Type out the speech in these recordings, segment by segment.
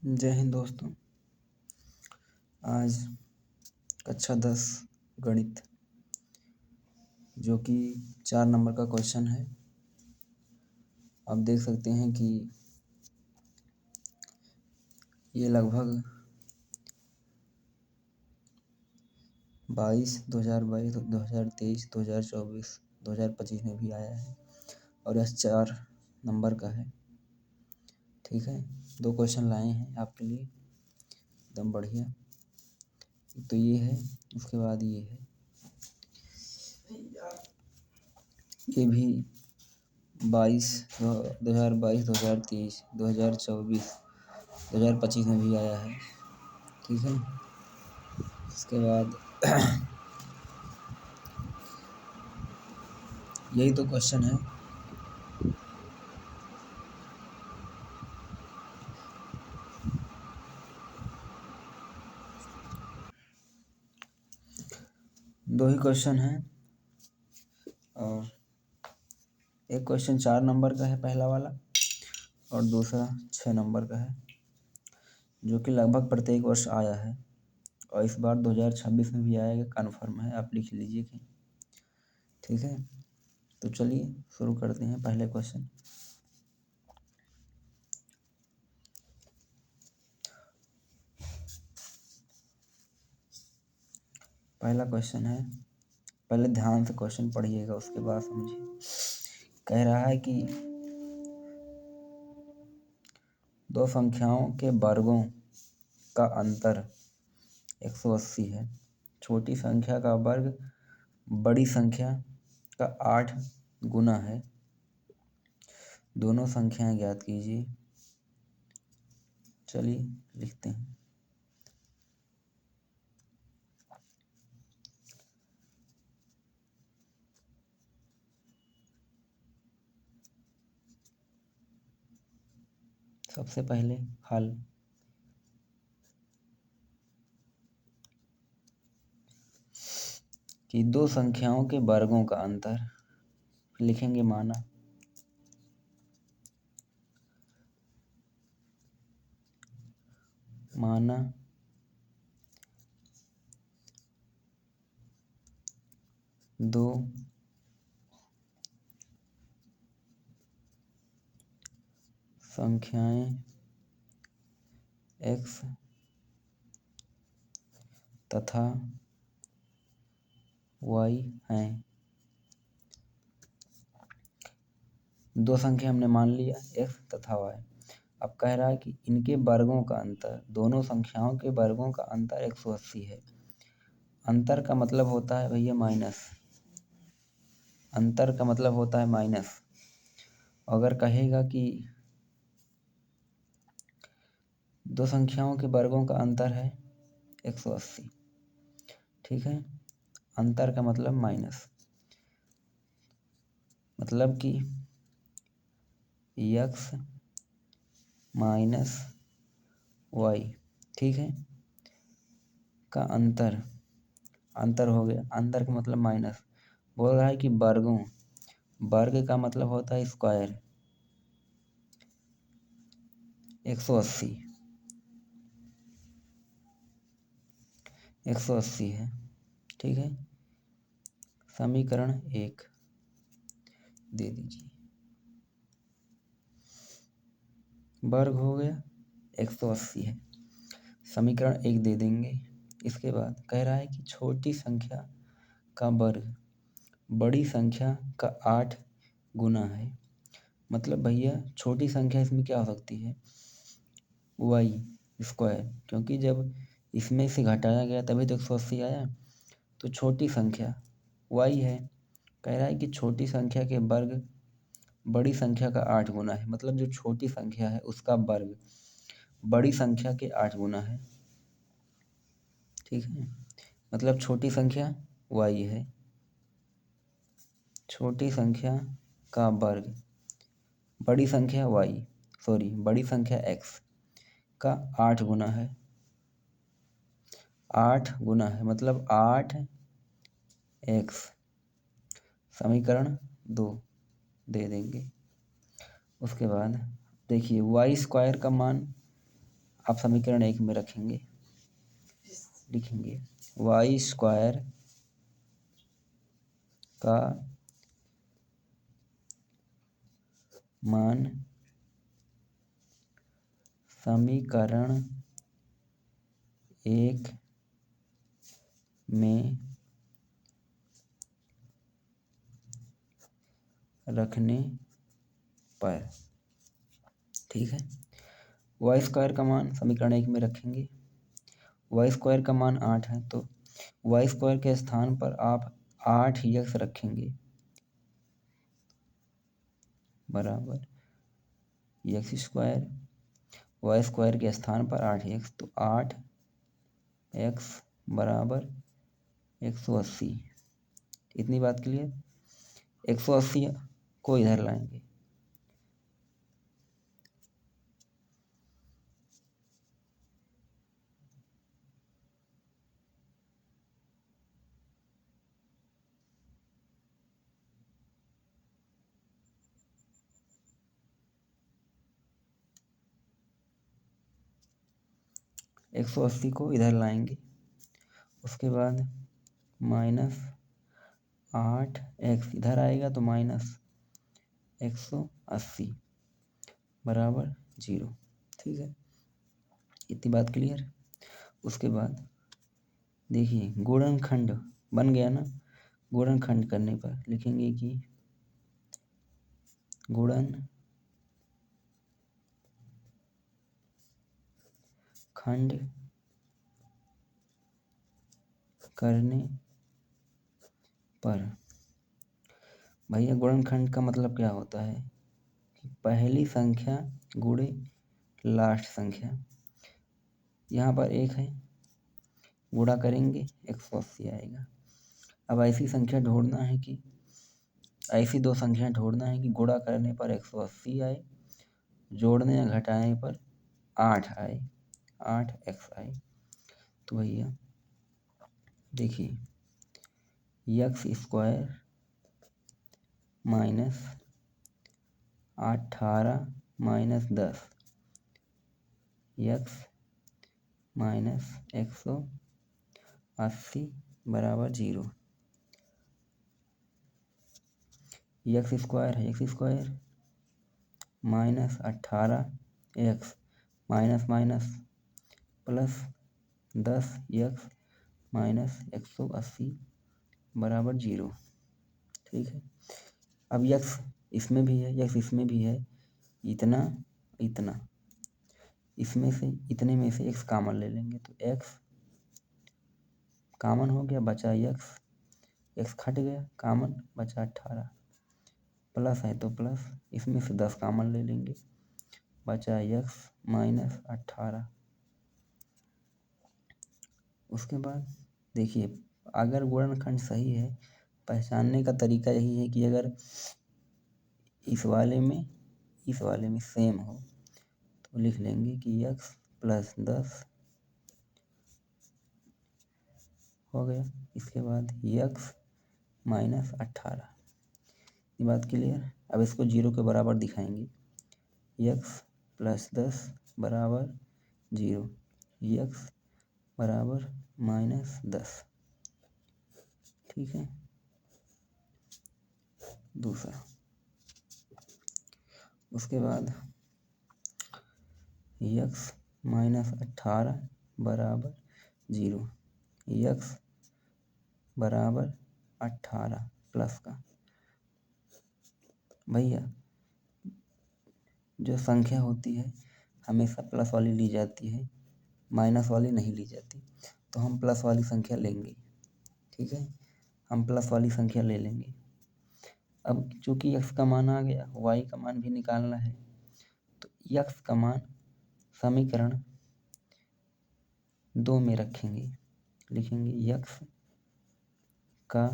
जय हिंद दोस्तों। आज कक्षा 10 गणित जो कि 4 नंबर का क्वेश्चन है। आप देख सकते हैं कि ये लगभग 2022, 2023, 2024, 2025 में भी आया है और यह 4 नंबर का है। ठीक है, 2 क्वेश्चन लाए हैं आपके लिए, एकदम बढ़िया। तो ये है, उसके बाद ये है, ये भी 2022, 2023, 2024, 2025 में भी आया है। ठीक है, इसके बाद यही तो क्वेश्चन है। दो ही क्वेश्चन हैं और एक क्वेश्चन 4 नंबर का है पहला वाला, और दूसरा 6 नंबर का है, जो कि लगभग प्रत्येक वर्ष आया है और इस बार 2026 में भी आएगा, कन्फर्म है। आप लिख लीजिए कि ठीक है। तो चलिए शुरू करते हैं पहले क्वेश्चन। पहला क्वेश्चन है, पहले ध्यान से क्वेश्चन पढ़िएगा, उसके बाद समझिए। कह रहा है कि दो संख्याओं के वर्गों का अंतर 180 है। छोटी संख्या का वर्ग बड़ी संख्या का 8 गुना है। दोनों संख्याएं ज्ञात कीजिए। चलिए लिखते हैं। सबसे पहले हल। कि दो संख्याओं के वर्गों का अंतर, लिखेंगे माना। माना दो संख्याएं x तथा y हैं। दो संख्या हमने मान लिया x तथा y। अब कह रहा है कि इनके वर्गों का अंतर, दोनों संख्याओं के वर्गों का अंतर 180 है। अंतर का मतलब होता है भैया माइनस। अंतर का मतलब होता है माइनस। अगर कहेगा कि दो संख्याओं के वर्गों का अंतर है 180, ठीक है। अंतर का मतलब माइनस, मतलब कि x माइनस y, ठीक है, का अंतर। अंतर हो गया, अंतर का मतलब माइनस। बोल रहा है कि वर्गों, वर्ग का मतलब होता है स्क्वायर। 180 है, ठीक है। समीकरण 1 दे दीजिए। वर्ग हो गया 180 है, समीकरण 1 दे देंगे। इसके बाद कह रहा है कि छोटी संख्या का वर्ग बड़ी संख्या का 8 गुना है। मतलब भैया छोटी संख्या इसमें क्या हो सकती है, y स्क्वायर, क्योंकि जब इसमें से घटाया गया तभी तो 180 आया। तो छोटी संख्या y है। कह रहा है कि छोटी संख्या के वर्ग बड़ी संख्या का 8 गुना है। मतलब जो छोटी संख्या है उसका वर्ग बड़ी संख्या के 8 गुना है, ठीक है। मतलब छोटी संख्या y है, छोटी संख्या का वर्ग बड़ी संख्या बड़ी संख्या x का 8 गुना है। 8 गुना है मतलब 8x। समीकरण 2 दे देंगे। उसके बाद देखिए y स्क्वायर का मान आप समीकरण 1 में रखेंगे, लिखेंगे वाई स्क्वायर का मान समीकरण 1 में रखने पर, ठीक है। वाई स्क्वायर का मान समीकरण 1 में रखेंगे। वाई स्क्वायर का मान 8 है, तो वाई स्क्वायर के स्थान पर आप 8x रखेंगे बराबर एक्स स्क्वायर, वाई स्क्वायर के स्थान पर 8x, तो 8x बराबर 180। इतनी बात क्लियर। 180 को इधर लाएंगे, (180) को इधर लाएंगे। उसके बाद -8x इधर आएगा तो -180 बराबर 0, ठीक है। इतनी बात क्लियर। उसके बाद देखिए गुणनखंड बन गया ना। गुणनखंड करने पर लिखेंगे कि गुणनखंड करने पर, भैया गुणनखंड का मतलब क्या होता है कि पहली संख्या गुणे लास्ट संख्या। यहाँ पर 1 है, गुणा करेंगे 180 आएगा। अब ऐसी संख्या ढूंढना है कि ऐसी दो संख्या ढूंढना है कि गुणा करने पर 180 आए, जोड़ने या घटाने पर 8 आए, 8x आए। तो भैया देखिए एक्स स्क्वायर -18 -10 x -180 बराबर 0। एक्स स्क्वायर है, x square -18x minus minus plus 10x -180 बराबर 0, ठीक है। अब यक्स इसमें भी है, यक्स इसमें भी है, इतना इतना, इसमें से इतने में से x कॉमन ले लेंगे तो x कॉमन हो गया, बचा यक्स, x हट गया कॉमन, बचा 18, प्लस है तो प्लस, इसमें से 10 कॉमन ले लेंगे, बचा यक्स -18। उसके बाद देखिए अगर गुणनखंड सही है, पहचानने का तरीका यही है कि अगर इस वाले में सेम हो तो लिख लेंगे कि x + 10 हो गया। इसके बाद x -18। ये बात क्लियर। अब इसको 0 के बराबर दिखाएंगे, x + 10 बराबर 0, x बराबर -10, ठीक है। दूसरा, उसके बाद x -18 बराबर 0, x बराबर 18 प्लस का। भैया जो संख्या होती है हमेशा प्लस वाली ली जाती है, माइनस वाली नहीं ली जाती, तो हम प्लस वाली संख्या लेंगे, ठीक है। हम प्लस वाली संख्या ले लेंगे। अब चूंकि x का मान आ गया, y का मान भी निकालना है, तो x का मान समीकरण 2 में रखेंगे, लिखेंगे x का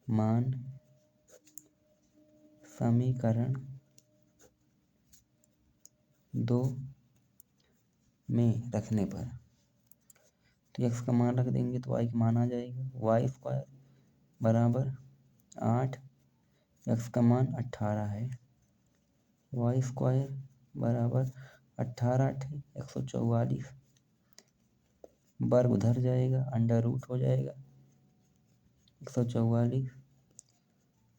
मान समीकरण 2 में रखने पर, तो x का मान रख देंगे तो y का मान आ जाएगा, वाई स्क्वायर बराबर 8, x का मान 18 है, वाई स्क्वायर बराबर 18 अठे 144। वर्ग उधर जाएगा, अंडर रूट हो जाएगा 144।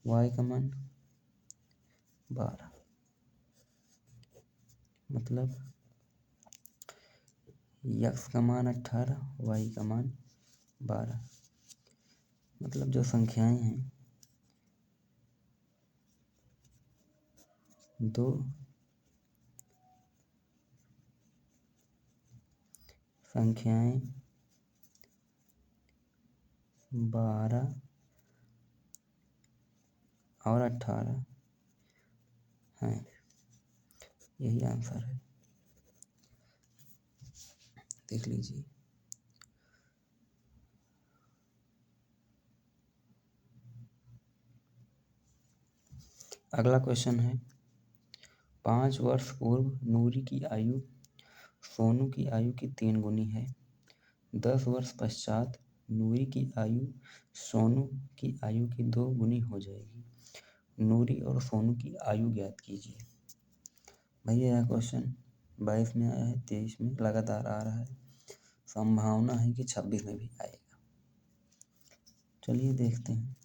वाई का मान 12, मतलब यक्स का मान 18, वाई का मान 12। मतलब जो संख्याएं हैं, दो संख्याएं 12 और 18 हैं, यही आंसर है। देख लीजिए। अगला क्वेश्चन है, 5 वर्ष पूर्व नूरी की आयु सोनू की आयु की 3 गुनी है। 10 वर्ष पश्चात नूरी की आयु सोनू की आयु की 2 गुनी हो जाएगी। नूरी और सोनू की आयु ज्ञात कीजिए। भैया यह क्वेश्चन 22 में आया है, 23 में लगातार आ रहा है, संभावना है कि 26 में भी आएगा। चलिए देखते हैं,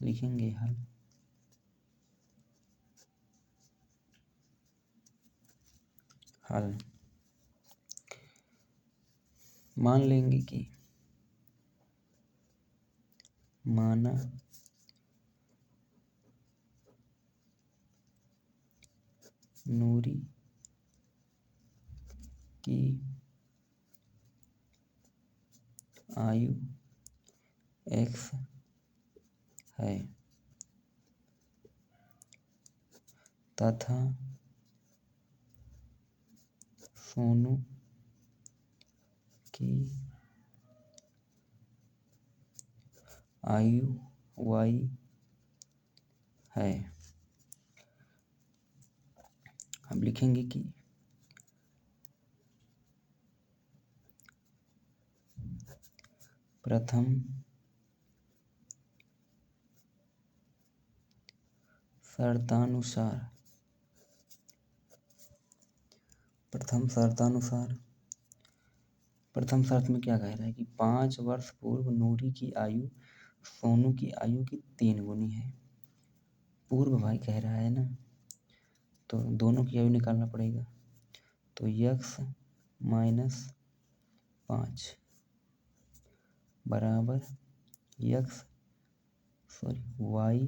लिखेंगे हल। हल मान लेंगे कि माना नूरी की आयु x है तथा सोनू की आयु y है। अब लिखेंगे कि प्रथम शर्तानुसार प्रथम शर्त में क्या कह रहा है कि 5 वर्ष पूर्व नूरी की आयु सोनू की आयु की 3 गुनी है। पूर्व भाई कह रहा है ना, तो दोनों की आयु निकालना पड़ेगा। तो यक्स माइनस 5 बराबर वाई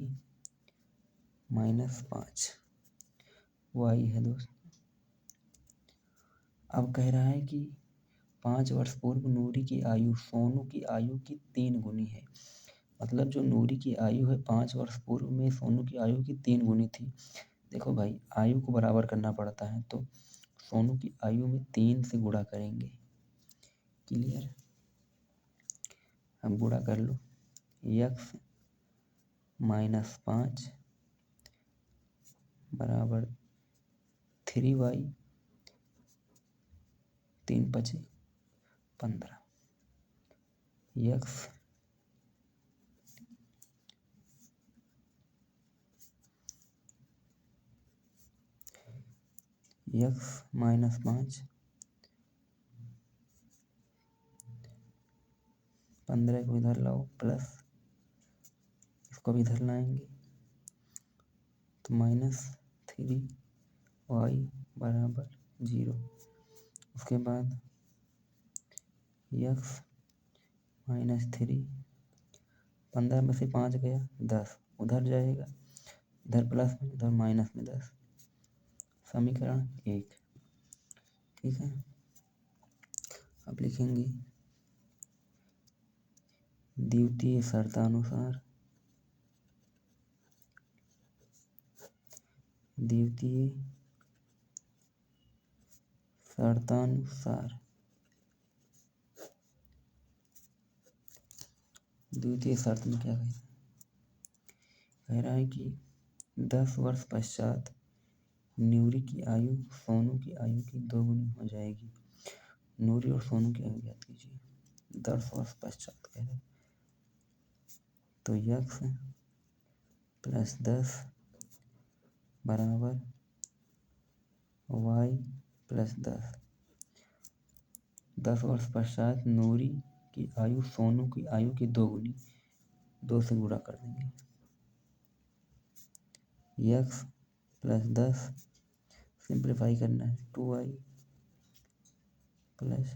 माइनस 5, वाई है दोस्त। अब कह रहा है कि 5 वर्ष पूर्व नूरी की आयु सोनू की आयु की 3 गुनी है। मतलब जो नूरी की आयु है 5 वर्ष पूर्व में सोनू की आयु की 3 गुनी थी। देखो भाई, आयु को बराबर करना पड़ता है, तो सोनू की आयु में 3 से गुणा करेंगे। क्लियर? अब गुणा कर लो, यक्स माइनस 5 बराबर 3y 3 पचे 15। यक्स माइनस 5 15 को इधर लाओ, प्लस इसको भी इधर लाएंगे, तो -3y बराबर 0। उसके बाद यक्स -3, 15 में से 5 गया 10, उधर जाएगा, इधर प्लस में इधर माइनस में 10, समीकरण 1। ठीक है। अब लिखेंगे द्वितीय शर्तानुसार द्वितीय शर्त में क्या कह रहा है कि 10 वर्ष पश्चात नूरी की आयु सोनू की आयु की 2 गुनी हो जाएगी। नूरी और सोनू की आयु ज्ञात कीजिए। 10 वर्ष पश्चात कह रहे हैं, तो यक्स प्लस 10 बराबर y प्लस 10 वर्ष पश्चात नूरी की आयु सोनू की आयु की दोगुनी, 2 से गुणा कर देंगे। x प्लस 10 सिंप्लीफाई करना है 2y plus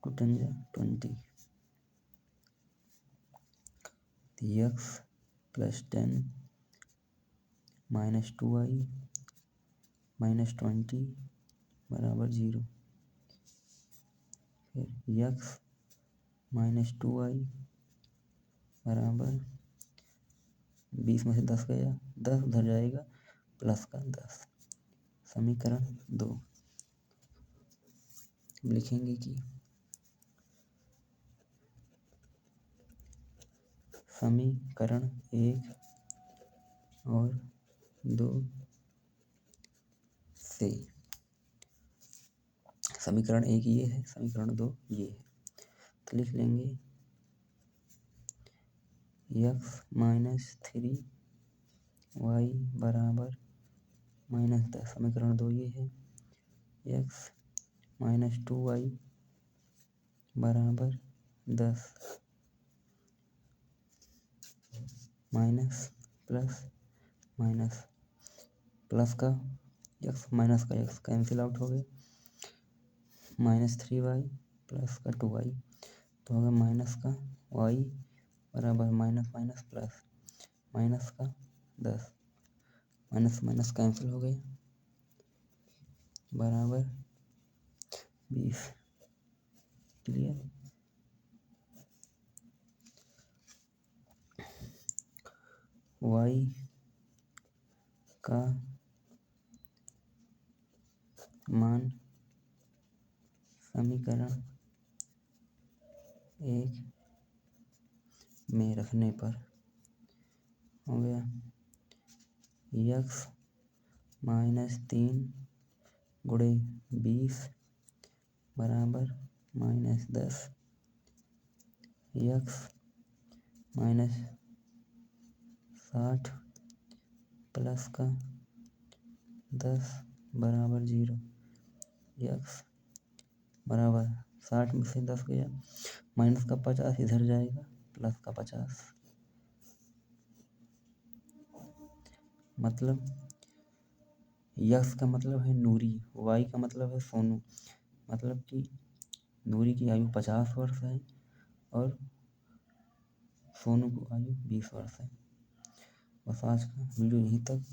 2 10 20, x plus 10 minus 2y minus 20 बराबर 0। फिर x माइनस 2y बराबर 20 में से 10 गया, 10 उधर जाएगा, प्लस का 10। समीकरण 2 लिखेंगे कि समीकरण 1 और 2 से, समीकरण 1 ये है, समीकरण 2 ये है, तो लिख लेंगे x माइनस 3y बराबर माइनस 10। समीकरण 2 ये है, x माइनस 2y बराबर 10 माइनस प्लस माइनस, प्लस का x माइनस का x कैंसिल आउट हो गया, माइनस 3y प्लस का 2y, तो होगा माइनस का y बराबर माइनस माइनस प्लस, माइनस का 10, माइनस माइनस कैंसिल हो गया, बराबर 20। क्लियर। y का मान समीकरण 1 में रखने पर हो गया x माइनस 3 गुणे 20 बराबर माइनस 10, x माइनस 60 प्लस का 10 बराबर 0, x बराबर 60 में से 10 गया, माइनस का 50 इधर जाएगा, प्लस का 50, मतलब x का मतलब है नूरी, y का मतलब है सोनू, मतलब कि नूरी की आयु 50 वर्ष है और सोनू की आयु 20 वर्ष है। बस आज का वीडियो यहीं तक।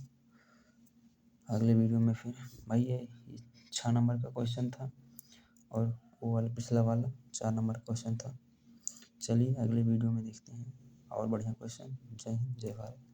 अगले वीडियो में फिर भाई ये 6 नंबर का क्वेश्चन था और वो वाला पिछला वाला 4 नंबर का क्वेश्चन था। चलिए अगले वीडियो में देखते हैं और बढ़िया क्वेश्चन। जय हिंद जय भारत।